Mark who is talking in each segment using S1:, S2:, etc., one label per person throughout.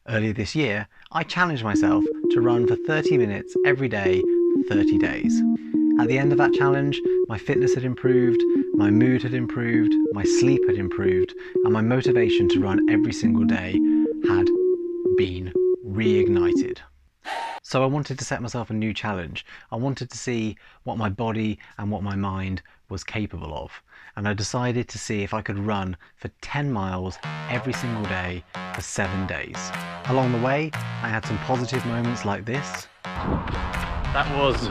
S1: Earlier this year, I challenged myself to run for 30 minutes every day for 30 days. At the end of that challenge, my fitness had improved, my mood had improved, my sleep had improved, and my motivation to run every single day had been reignited. So I wanted to set myself a new challenge. I wanted to see what my body and what my mind was capable of. And I decided to see if I could run for 10 miles every single day for 7 days. Along the way, I had some positive moments like this.
S2: That was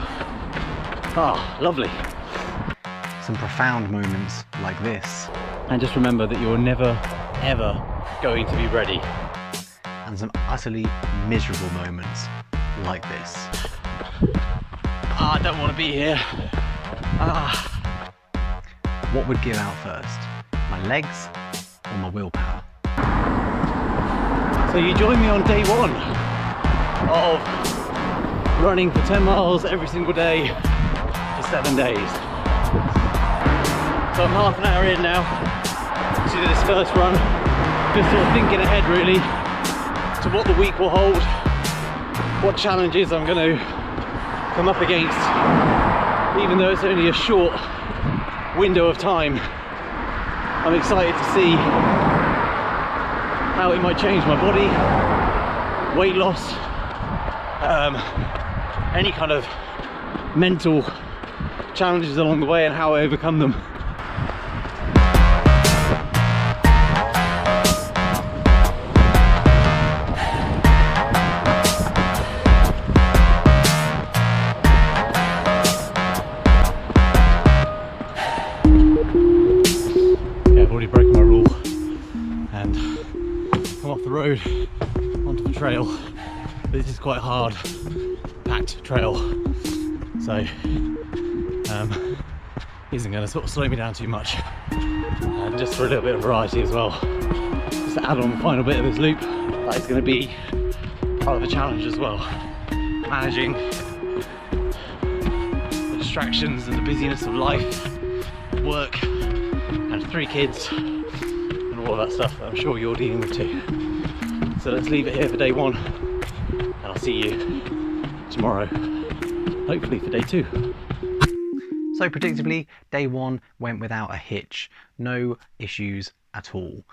S2: lovely.
S1: Some profound moments like this.
S2: And just remember that you're never, ever going to be ready.
S1: And some utterly miserable moments like this.
S2: I don't want to be here.
S1: What would give out first? My legs or my willpower?
S2: So you join me on day one of running for 10 miles every single day for 7 days. So I'm half an hour in now to this first run. Just sort of thinking ahead really to what the week will hold, what challenges I'm going to come up against, even though it's only a short window of time. I'm excited to see how it might change my body, weight loss, any kind of mental challenges along the way and how I overcome them. I've already broken my rule and come off the road onto the trail. This is quite hard, packed trail, so isn't going to sort of slow me down too much. And just for a little bit of variety as well, just to add on the final bit of this loop, that is going to be part of the challenge as well. Managing the distractions and the busyness of life, work, and 3 kids and all of that stuff that I'm sure you're dealing with too. So let's leave it here for day 1 and I'll see you tomorrow, hopefully for day 2.
S1: So predictably, day 1 went without a hitch, no issues at all.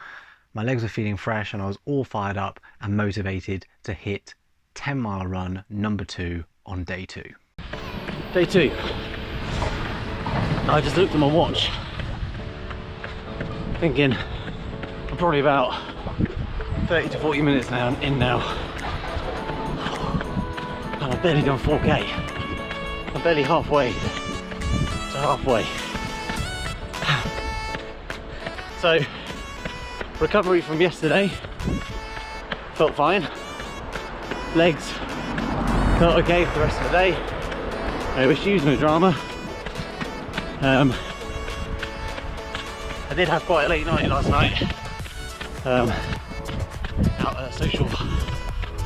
S1: My legs were feeling fresh and I was all fired up and motivated to hit 10-mile run number 2 on day 2.
S2: Day 2. I just looked at my watch, thinking I'm probably about 30 to 40 minutes now in now, and I've barely done 4k. I'm barely halfway to halfway. So recovery from yesterday, felt fine. Legs felt okay for the rest of the day. No issues, no drama. I did have quite a late night last night, out at a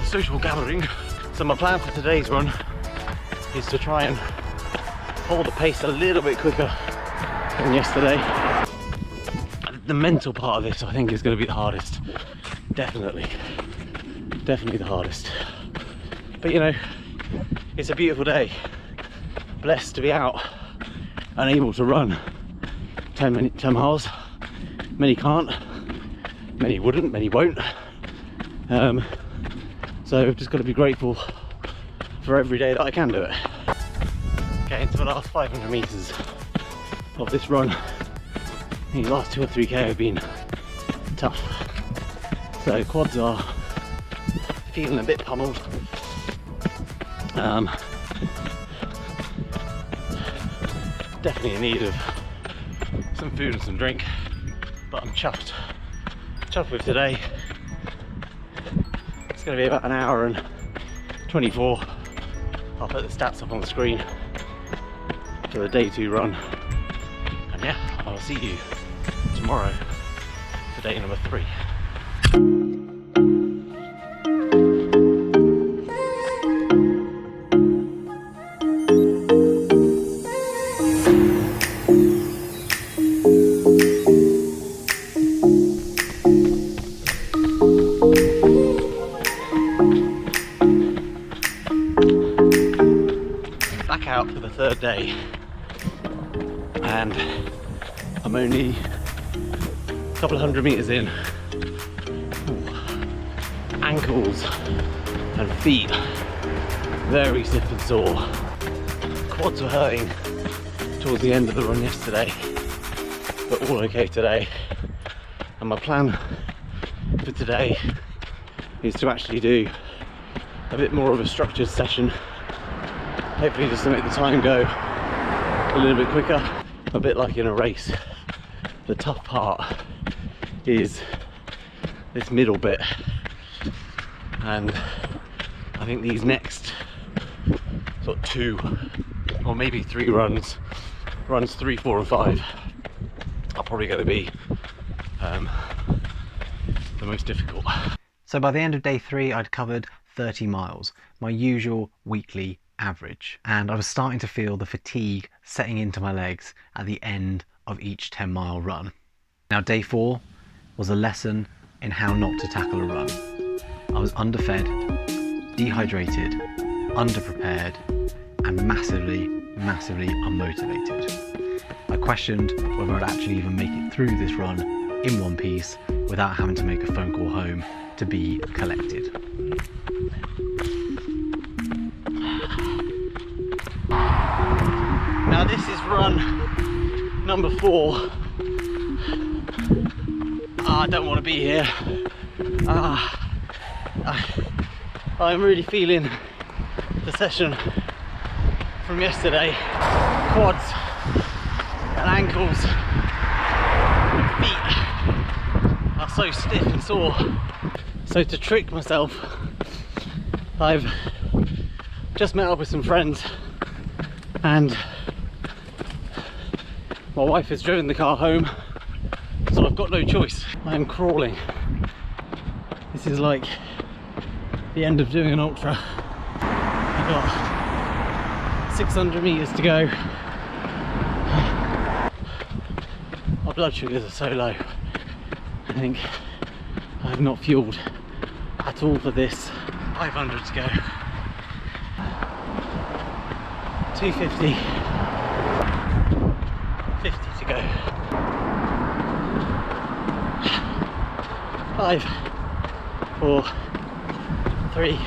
S2: social gathering. So my plan for today's run is to try and hold the pace a little bit quicker than yesterday. The mental part of this I think is going to be the hardest, definitely the hardest. But you know, it's a beautiful day, blessed to be out and able to run 10 miles. Many can't, many wouldn't, many won't. So I've just got to be grateful for every day that I can do it. Getting to the last 500 meters of this run, these last 2 or 3k have been tough. So quads are feeling a bit pummeled. Definitely in need of some food and some drink, but I'm chuffed with today. It's going to be about an hour and 24. I'll put the stats up on the screen for the day 2 run, and yeah, I'll see you tomorrow for day number 3. third day and I'm only a couple of 100 meters in. Ooh. Ankles and feet very stiff and sore. Quads were hurting towards the end of the run yesterday, but all okay today. And my plan for today is to actually do a bit more of a structured session, hopefully just to make the time go a little bit quicker, a bit like in a race. The tough part is this middle bit, and I think these next sort of 2 or maybe 3 runs 3, 4 and 5 are probably going to be the most difficult.
S1: So by the end of day 3, I'd covered 30 miles, my usual weekly average, and I was starting to feel the fatigue setting into my legs at the end of each 10-mile run. Now day 4 was a lesson in how not to tackle a run. I was underfed, dehydrated, underprepared, and massively unmotivated. I questioned whether I'd actually even make it through this run in one piece without having to make a phone call home to be collected.
S2: Now this is run number 4. I don't want to be here. I'm really feeling the session from yesterday. Quads and ankles and feet are so stiff and sore. So to trick myself, I've just met up with some friends and my wife has driven the car home, so I've got no choice. I am crawling. This is like the end of doing an ultra. I've got 600 meters to go. My blood sugars are so low. I think I've not fueled at all for this. 500 to go. 250. 50 to go. 5, 4, 3, 2,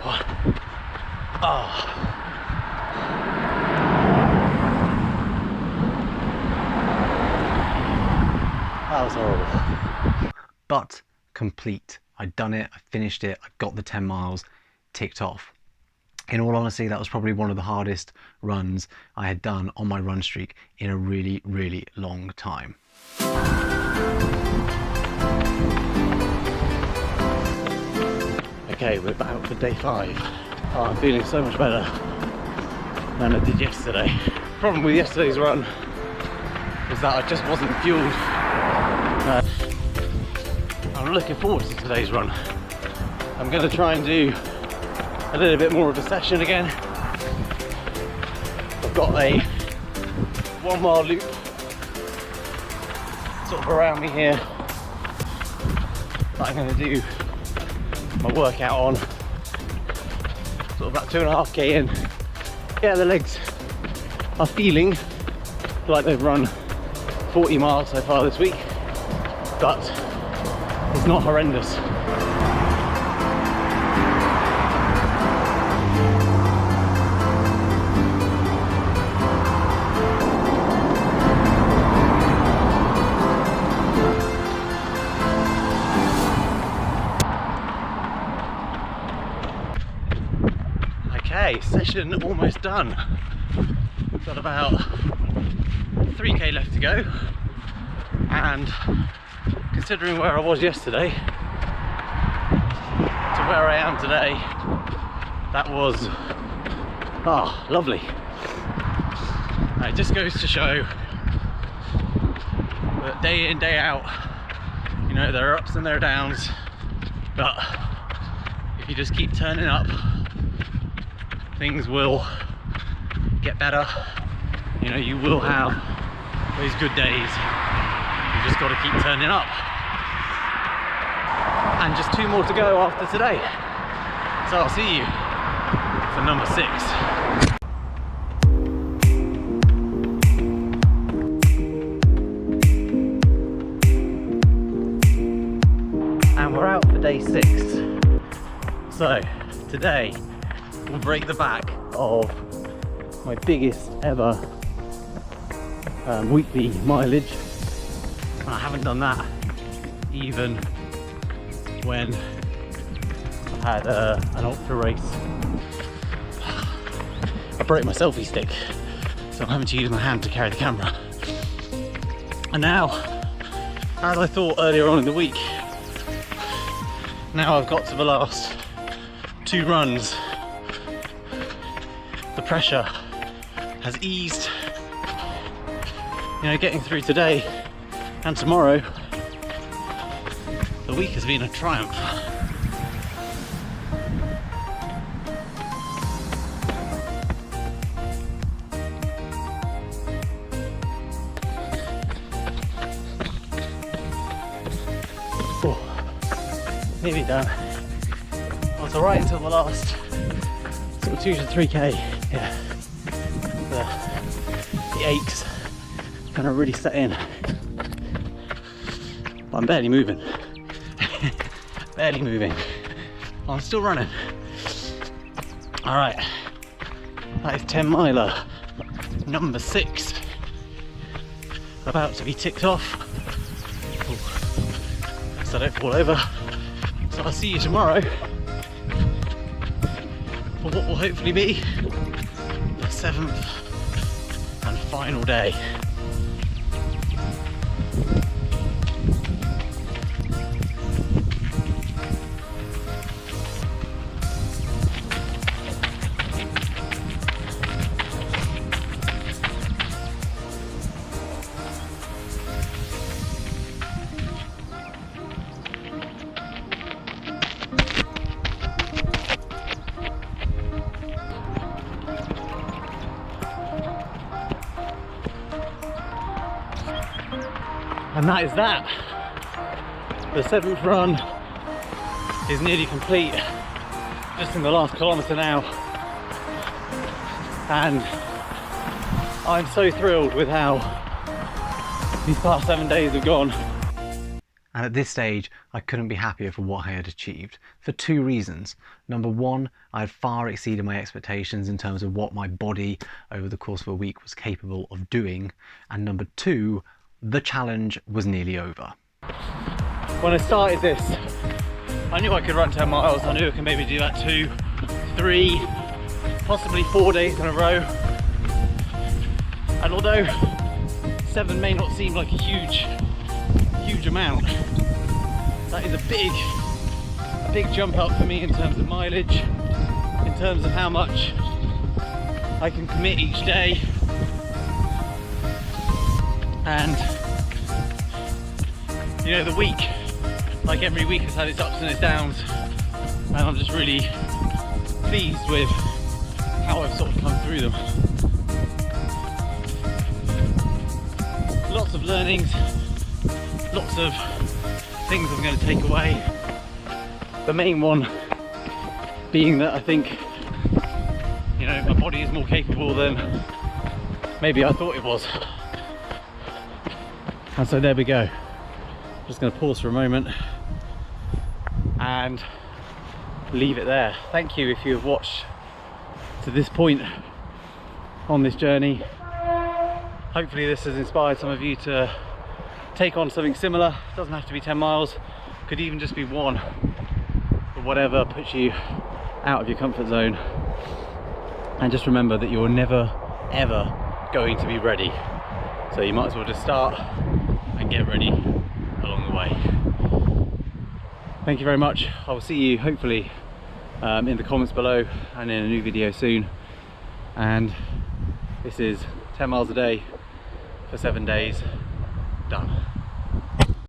S2: 1. Oh. That was horrible.
S1: But complete. I'd done it, I finished it, I got the 10 miles ticked off. In all honesty, that was probably one of the hardest runs I had done on my run streak in a really long time.
S2: Okay, we're back for day 5. Oh, I'm feeling so much better than I did yesterday. Problem with yesterday's run was that I just wasn't fueled. I'm looking forward to today's run. I'm going to try and do a little bit more of a session again. I've got a 1 mile loop sort of around me here that I'm going to do my workout on, sort of about 2.5k in. Yeah, the legs are feeling like they've run 40 miles so far this week, but it's not horrendous. Okay, session almost done. We've got about 3k left to go, and considering where I was yesterday to where I am today, that was lovely. It just goes to show that day in, day out, you know, there are ups and there are downs, but if you just keep turning up, things will get better. You know, you will have those good days. You just got to keep turning up. And just 2 more to go after today. So I'll see you for for number 6. And we're out for day 6. So today we'll break the back of my biggest ever weekly mileage. And I haven't done that even when I had an ultra race. I broke my selfie stick, so I'm having to use my hand to carry the camera. And now, as I thought earlier on in the week, now I've got to the last 2 runs, the pressure has eased. You know, getting through today and tomorrow, the week has been a triumph. Nearly done. I was alright until the last sort of 2 to 3k. Yeah, the aches kind of really set in. But I'm barely moving. Barely moving. I'm still running. Alright, that is 10 miler number 6 about to be ticked off. Ooh, so I don't fall over. So I'll see you tomorrow for what will hopefully be the 7th and final day. And that is that. The 7th run is nearly complete, just in the last kilometre now. And I'm so thrilled with how these past 7 days have gone.
S1: And at this stage, I couldn't be happier for what I had achieved, for 2 reasons. Number 1, I had far exceeded my expectations in terms of what my body over the course of a week was capable of doing. And number 2, the challenge was nearly over.
S2: When I started this, I knew I could run 10 miles. I knew I could maybe do that 2, 3, possibly 4 days in a row. And although 7 may not seem like a huge amount, that is a big jump up for me in terms of mileage, in terms of how much I can commit each day. And you know, the week, like every week, has had its ups and its downs, and I'm just really pleased with how I've sort of come through them. Lots of learnings, lots of things I'm going to take away. The main one being that I think, you know, my body is more capable than maybe I thought it was. And so there we go. Just going to pause for a moment and leave it there. Thank you if you have watched to this point on this journey. Hopefully this has inspired some of you to take on something similar. It doesn't have to be 10 miles, could even just be 1, but whatever puts you out of your comfort zone. And just remember that you're never ever going to be ready, so you might as well just start and get ready along the way. Thank you very much. I will see you hopefully in the comments below and in a new video soon. And this is 10 miles a day for 7 days done.